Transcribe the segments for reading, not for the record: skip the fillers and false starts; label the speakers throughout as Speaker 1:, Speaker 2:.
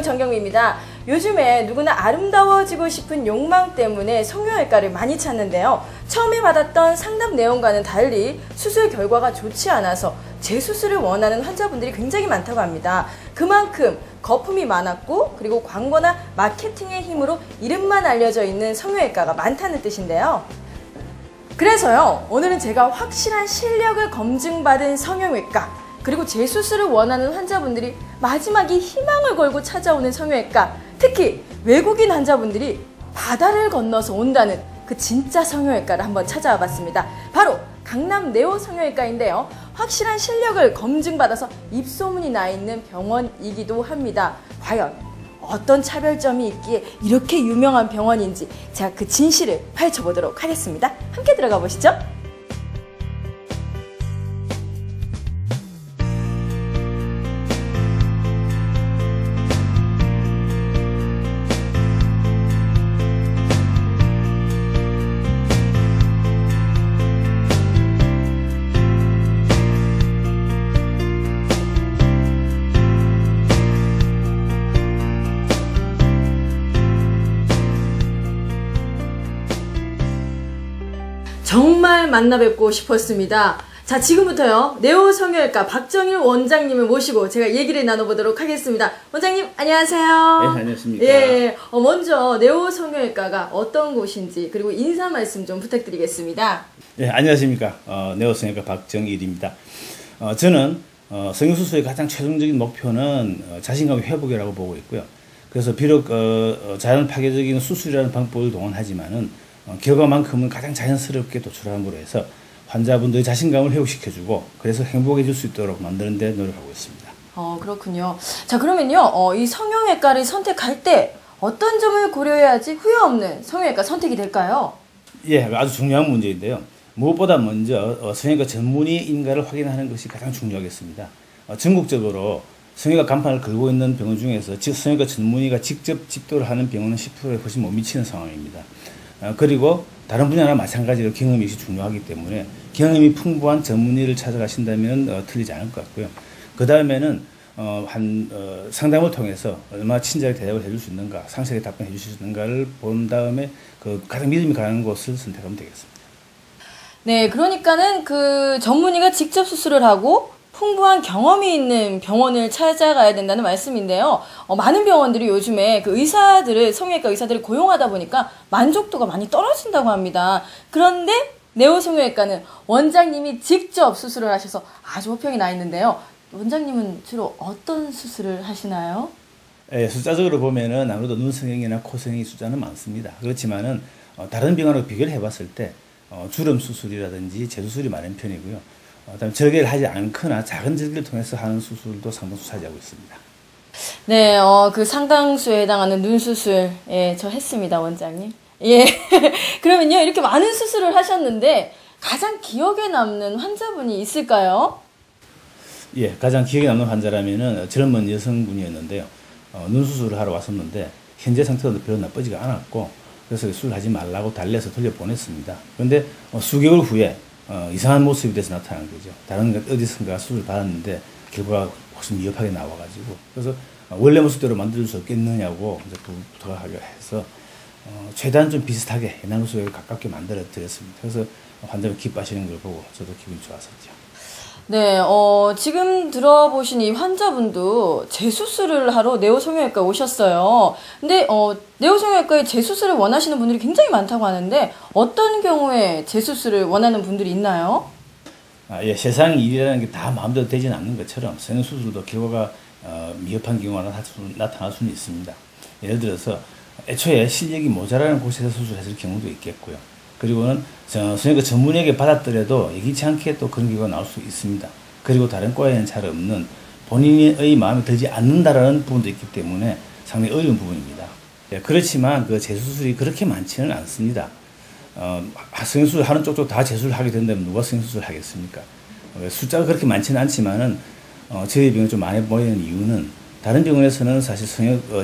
Speaker 1: 원장 정경미입니다. 요즘에 누구나 아름다워지고 싶은 욕망 때문에 성형외과를 많이 찾는데요. 처음에 받았던 상담 내용과는 달리 수술 결과가 좋지 않아서 재수술을 원하는 환자분들이 굉장히 많다고 합니다. 그만큼 거품이 많았고 그리고 광고나 마케팅의 힘으로 이름만 알려져 있는 성형외과가 많다는 뜻인데요. 그래서요, 오늘은 제가 확실한 실력을 검증받은 성형외과 그리고 재수술을 원하는 환자분들이 마지막에 희망을 걸고 찾아오는 성형외과, 특히 외국인 환자분들이 바다를 건너서 온다는 그 진짜 성형외과를 한번 찾아와 봤습니다. 바로 강남 네오 성형외과인데요. 확실한 실력을 검증받아서 입소문이 나 있는 병원이기도 합니다. 과연 어떤 차별점이 있기에 이렇게 유명한 병원인지 제가 그 진실을 파헤쳐보도록 하겠습니다. 함께 들어가 보시죠. 정말 만나 뵙고 싶었습니다. 자, 지금부터요, 네오 성형외과 박정일 원장님을 모시고 제가 얘기를 나눠보도록 하겠습니다. 원장님, 안녕하세요.
Speaker 2: 네, 안녕하십니까.
Speaker 1: 예, 먼저 네오 성형외과가 어떤 곳인지 그리고 인사 말씀 좀 부탁드리겠습니다.
Speaker 2: 네, 안녕하십니까. 네오 성형외과 박정일입니다. 저는 성형수술의 가장 최종적인 목표는 자신감의 회복이라고 보고 있고요. 그래서 비록 자연 파괴적인 수술이라는 방법을 동원하지만은 결과만큼은 가장 자연스럽게 도출함으로 해서 환자분들의 자신감을 회복시켜주고 그래서 행복해질 수 있도록 만드는 데 노력하고 있습니다.
Speaker 1: 그렇군요. 자, 그러면요, 이 성형외과를 선택할 때 어떤 점을 고려해야지 후회 없는 성형외과 선택이 될까요?
Speaker 2: 예, 아주 중요한 문제인데요. 무엇보다 먼저 성형외과 전문의인가를 확인하는 것이 가장 중요하겠습니다. 전국적으로 성형외과 간판을 걸고 있는 병원 중에서 성형외과 전문의가 직접 집도를 하는 병원은 10%에 훨씬 못 미치는 상황입니다. 그리고 다른 분야나 마찬가지로 경험이 중요하기 때문에 경험이 풍부한 전문의를 찾아가신다면 틀리지 않을 것 같고요. 그 다음에는 상담을 통해서 얼마나 친절하게 대답을 해줄 수 있는가, 상세하게 답변해 주실 수 있는가를 본 다음에 그 가장 믿음이 가는 곳을 선택하면 되겠습니다.
Speaker 1: 네, 그러니까는 그 전문의가 직접 수술을 하고 풍부한 경험이 있는 병원을 찾아가야 된다는 말씀인데요. 많은 병원들이 요즘에 그 성형외과 의사들을 고용하다 보니까 만족도가 많이 떨어진다고 합니다. 그런데 네오 성형외과는 원장님이 직접 수술을 하셔서 아주 호평이 나 있는데요. 원장님은 주로 어떤 수술을 하시나요?
Speaker 2: 예, 숫자적으로 보면은 아무래도 눈 성형이나 코 성형 숫자는 많습니다. 그렇지만은 다른 병원하고 비교를 해봤을 때 주름 수술이라든지 재수술이 많은 편이고요. 그다음에 절개를 하지 않거나 작은 절개를 통해서 하는 수술도 상당수 차지하고 있습니다.
Speaker 1: 네, 그 상당수에 해당하는 눈 수술, 예, 저 했습니다, 원장님. 예. 그러면요, 이렇게 많은 수술을 하셨는데 가장 기억에 남는 환자분이 있을까요?
Speaker 2: 예, 가장 기억에 남는 환자라면은 젊은 여성분이었는데요. 눈 수술을 하러 왔었는데 현재 상태도 별로 나쁘지가 않았고 그래서 수술하지 말라고 달래서 돌려보냈습니다. 그런데 수개월 후에 이상한 모습이 돼서 나타난 거죠. 다른 어디선가 수술을 받았는데 결과가 훨씬 미흡하게 나와가지고 그래서 원래 모습대로 만들 수 없겠느냐고 이제 부탁하게 해서 최대한 좀 비슷하게 옛날 모습에 가깝게 만들어 드렸습니다. 그래서 환자가 기뻐하시는 걸 보고 저도 기분이 좋았었죠.
Speaker 1: 네, 지금 들어보신 이 환자분도 재수술을 하러 네오 성형외과 오셨어요. 근데 네오 성형외과에 재수술을 원하시는 분들이 굉장히 많다고 하는데 어떤 경우에 재수술을 원하는 분들이 있나요?
Speaker 2: 세상 일이라는 게 다 마음대로 되지는 않는 것처럼 성형수술도 결과가 미흡한 경우가 나타날 수는 있습니다. 예를 들어서 애초에 실력이 모자라는 곳에서 수술했을 경우도 있겠고요. 그리고는 성형외과 전문의에게 받았더라도 예기치 않게 또 그런 경우가 나올 수 있습니다. 그리고 다른 과에는 잘 없는 본인의 마음에 들지 않는다라는 부분도 있기 때문에 상당히 어려운 부분입니다. 그렇지만 그 재수술이 그렇게 많지는 않습니다. 성형수술 하는 쪽도 다 재수술을 하게 된다면 누가 성형수술을 하겠습니까? 숫자가 그렇게 많지는 않지만은 저희 병원이 좀 많이 보이는 이유는 다른 병원에서는 사실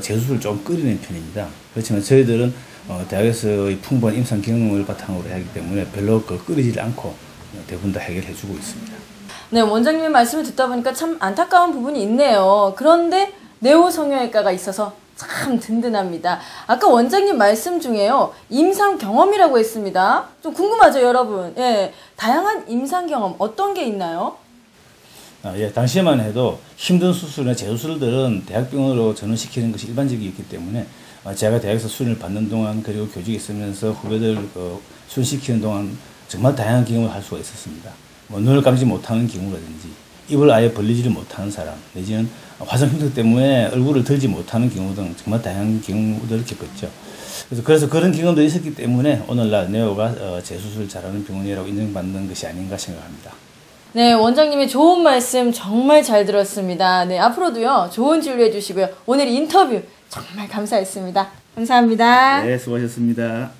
Speaker 2: 재수술을 좀 꺼리는 편입니다. 그렇지만 저희들은 대학에서의 풍부한 임상 경험을 바탕으로 하기 때문에 별로 꺼리지 않고 대부분 다 해결해주고 있습니다.
Speaker 1: 네, 원장님의 말씀을 듣다 보니까 참 안타까운 부분이 있네요. 그런데 네오 성형외과가 있어서 참 든든합니다. 아까 원장님 말씀 중에요. 임상 경험이라고 했습니다. 좀 궁금하죠, 여러분? 예, 다양한 임상 경험 어떤 게 있나요?
Speaker 2: 예, 당시에만 해도 힘든 수술이나 재수술들은 대학병원으로 전원시키는 것이 일반적이었기 때문에 제가 대학에서 수련을 받는 동안 그리고 교직에 있으면서 후배들 수련시키는 동안 정말 다양한 경험을 할 수가 있었습니다. 뭐 눈을 감지 못하는 경우라든지 입을 아예 벌리지를 못하는 사람 내지는 화상 흉터 때문에 얼굴을 들지 못하는 경우 등 정말 다양한 경우들을 겪었죠. 그래서 그런 경험도 있었기 때문에 오늘날 네오가 재수술을 잘하는 병원이라고 인정받는 것이 아닌가 생각합니다.
Speaker 1: 네, 원장님의 좋은 말씀 정말 잘 들었습니다. 네, 앞으로도요, 좋은 진료해 주시고요. 오늘 인터뷰 정말 감사했습니다. 감사합니다.
Speaker 2: 네, 수고하셨습니다.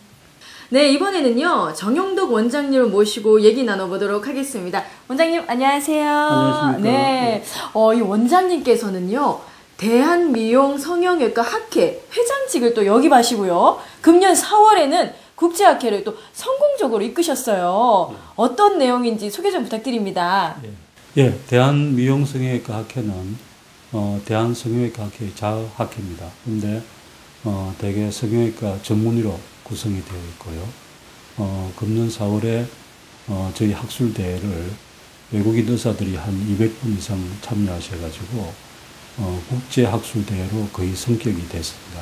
Speaker 1: 네, 이번에는요, 정용덕 원장님을 모시고 얘기 나눠보도록 하겠습니다. 원장님, 안녕하세요.
Speaker 3: 안녕하십니까.
Speaker 1: 네, 이 원장님께서는요, 대한미용성형외과 학회 회장직을 또 역임하시고요. 금년 4월에는 국제학회를 또 성공적으로 이끄셨어요. 어떤 내용인지 소개 좀 부탁드립니다.
Speaker 3: 예, 대한미용성형외과 학회는 대한성형외과 학회의 자학회입니다. 근데 대개 성형외과 전문의로 구성이 되어 있고요. 금년 4월에 저희 학술대회를 외국인 의사들이 한 200분 이상 참여하셔가지고 국제학술대회로 거의 성격이 됐습니다.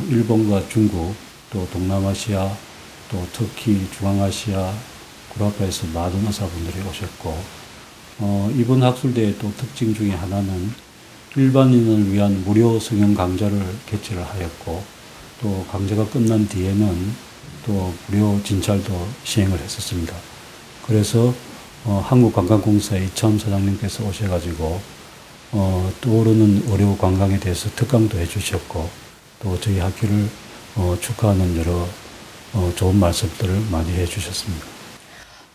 Speaker 3: 일본과 중국, 또 동남아시아, 또 터키, 중앙아시아, 구라파에서 많은 의사분들이 오셨고, 이번 학술대회 또 특징 중에 하나는 일반인을 위한 무료 성형 강좌를 개최를 하였고, 또 강좌가 끝난 뒤에는 또 무료 진찰도 시행을 했었습니다. 그래서 한국관광공사의 이참 사장님께서 오셔가지고 떠오르는 의료 관광에 대해서 특강도 해주셨고, 또 저희 학교를 축하하는 여러 좋은 말씀들을 많이 해주셨습니다.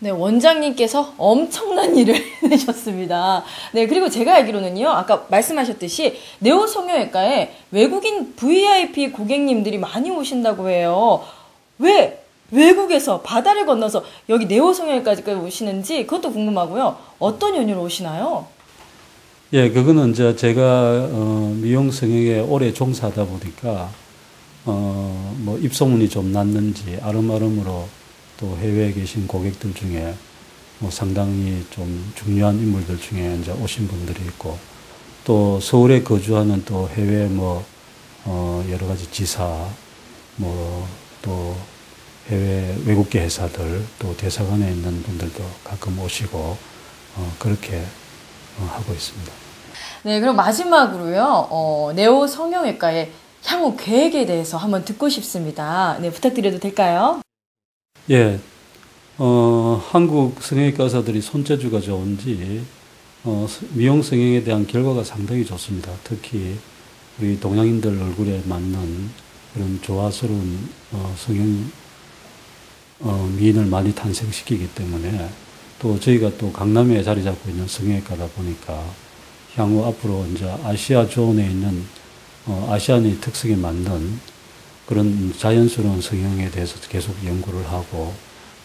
Speaker 1: 네, 원장님께서 엄청난 일을 해내셨습니다. 네, 그리고 제가 알기로는요, 아까 말씀하셨듯이 네오 성형외과에 외국인 VIP 고객님들이 많이 오신다고 해요. 왜 외국에서 바다를 건너서 여기 네오 성형외과까지 오시는지 그것도 궁금하고요. 어떤 연유로 오시나요?
Speaker 3: 예, 그거는 이제 제가 미용 성형에 오래 종사하다 보니까 뭐 입소문이 좀 났는지 아름아름으로 또 해외에 계신 고객들 중에 뭐 상당히 좀 중요한 인물들 중에 이제 오신 분들이 있고, 또 서울에 거주하는 또 해외 뭐 여러 가지 지사, 뭐 또 해외 외국계 회사들, 또 대사관에 있는 분들도 가끔 오시고 그렇게 하고 있습니다.
Speaker 1: 네, 그럼 마지막으로요, 네오 성형외과의 향후 계획에 대해서 한번 듣고 싶습니다. 네, 부탁드려도 될까요?
Speaker 3: 예, 한국 성형외과 의사들이 손재주가 좋은지 미용 성형에 대한 결과가 상당히 좋습니다. 특히 우리 동양인들 얼굴에 맞는 그런 조화스러운 성형 미인을 많이 탄생시키기 때문에, 또 저희가 또 강남에 자리 잡고 있는 성형외과다 보니까 향후 앞으로 이제 아시아 존에 있는 아시안의 특성에 맞는 그런 자연스러운 성형에 대해서 계속 연구를 하고,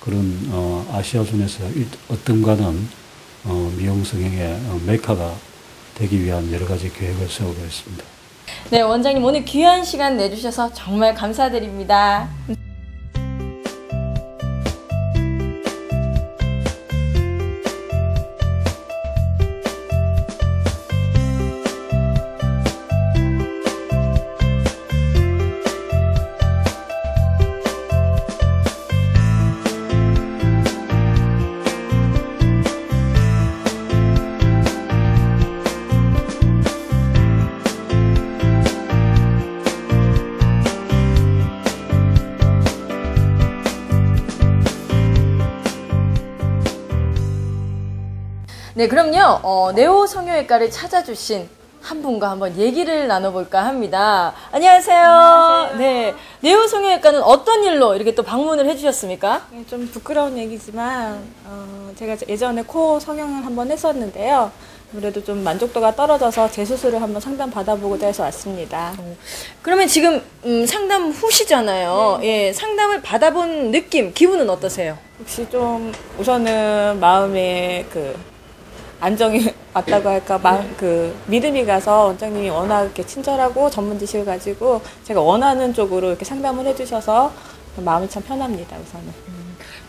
Speaker 3: 그런 아시아존에서 어떤가는 미용 성형의 메카가 되기 위한 여러 가지 계획을 세우고 있습니다.
Speaker 1: 네, 원장님 오늘 귀한 시간 내주셔서 정말 감사드립니다. 네, 그럼요. 네오 성형외과를 찾아주신 한 분과 한번 얘기를 나눠볼까 합니다. 안녕하세요.
Speaker 4: 안녕하세요.
Speaker 1: 네, 네오 성형외과는 어떤 일로 이렇게 또 방문을 해주셨습니까?
Speaker 4: 좀 부끄러운 얘기지만 제가 예전에 코 성형을 한번 했었는데요. 아무래도 좀 만족도가 떨어져서 재수술을 한번 상담 받아보고자 해서 왔습니다.
Speaker 1: 그러면 지금 상담 후시잖아요. 예, 상담을 받아본 느낌, 기분은 어떠세요?
Speaker 4: 혹시 좀 우선은 마음에 안정이 왔다고 할까 그 믿음이 가서 원장님이 워낙 이렇게 친절하고 전문 지식을 가지고 제가 원하는 쪽으로 이렇게 상담을 해주셔서 마음이 참 편합니다. 우선은.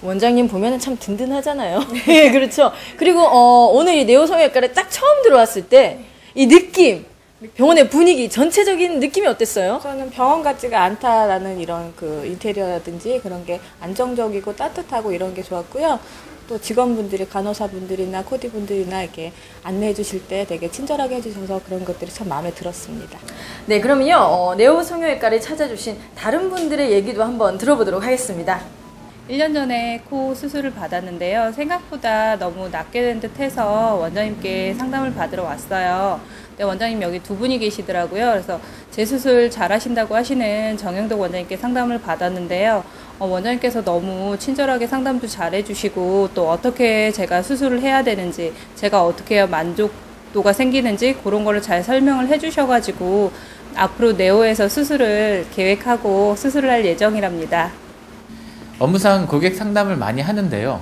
Speaker 1: 원장님 보면은 참 든든하잖아요. 예, 그렇죠. 그리고 오늘 이 네오성형외과를 딱 처음 들어왔을 때 이 느낌, 병원의 분위기, 전체적인 느낌이 어땠어요?
Speaker 4: 저는 병원 같지가 않다라는 이런 그 인테리어라든지 그런 게 안정적이고 따뜻하고 이런 게 좋았고요. 또 직원분들이 간호사분들이나 코디분들이나 이렇게 안내해 주실 때 되게 친절하게 해주셔서 그런 것들이 참 마음에 들었습니다.
Speaker 1: 네, 그러면요. 네오성형외과를 찾아주신 다른 분들의 얘기도 한번 들어보도록 하겠습니다.
Speaker 5: 1년 전에 코 수술을 받았는데요. 생각보다 너무 낫게 된 듯해서 원장님께 상담을 받으러 왔어요. 근데 원장님 여기 두 분이 계시더라고요. 그래서 재수술 잘하신다고 하시는 정영덕 원장님께 상담을 받았는데요. 원장님께서 너무 친절하게 상담도 잘해주시고 또 어떻게 제가 수술을 해야 되는지 제가 어떻게 해야 만족도가 생기는지 그런 거를 잘 설명을 해주셔가지고 앞으로 네오에서 수술을 계획하고 수술을 할 예정이랍니다.
Speaker 6: 업무상 고객 상담을 많이 하는데요.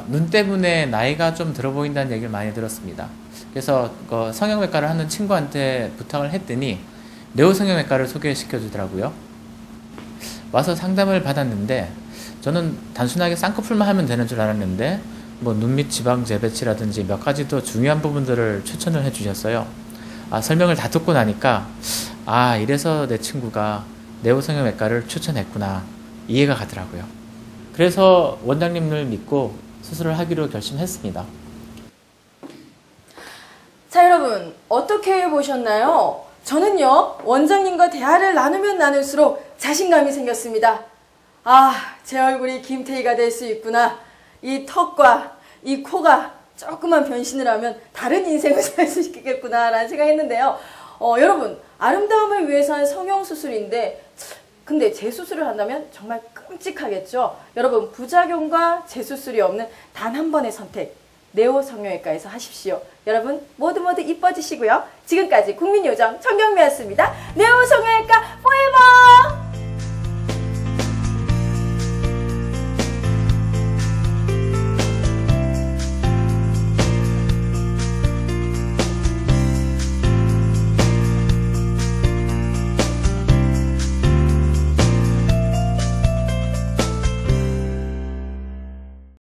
Speaker 6: 눈 때문에 나이가 좀 들어 보인다는 얘기를 많이 들었습니다. 그래서 성형외과를 하는 친구한테 부탁을 했더니 네오 성형외과를 소개시켜 주더라고요. 와서 상담을 받았는데 저는 단순하게 쌍꺼풀만 하면 되는 줄 알았는데 뭐 눈 밑 지방 재배치라든지 몇 가지 더 중요한 부분들을 추천을 해 주셨어요. 설명을 다 듣고 나니까 이래서 내 친구가 네오 성형외과를 추천했구나, 이해가 가더라고요. 그래서 원장님을 믿고 수술을 하기로 결심했습니다.
Speaker 1: 자, 여러분 어떻게 보셨나요? 저는요, 원장님과 대화를 나누면 나눌수록 자신감이 생겼습니다. 제 얼굴이 김태희가 될 수 있구나. 이 턱과 이 코가 조금만 변신을 하면 다른 인생을 살 수 있겠구나 라는 생각했는데요. 여러분, 아름다움을 위해서 한 성형수술인데 근데 재수술을 한다면 정말 끔찍하겠죠. 여러분, 부작용과 재수술이 없는 단 한 번의 선택, 네오 성형외과에서 하십시오. 여러분 모두 이뻐지시고요. 지금까지 국민요정 정경미였습니다. 네오 성형외과 포에버!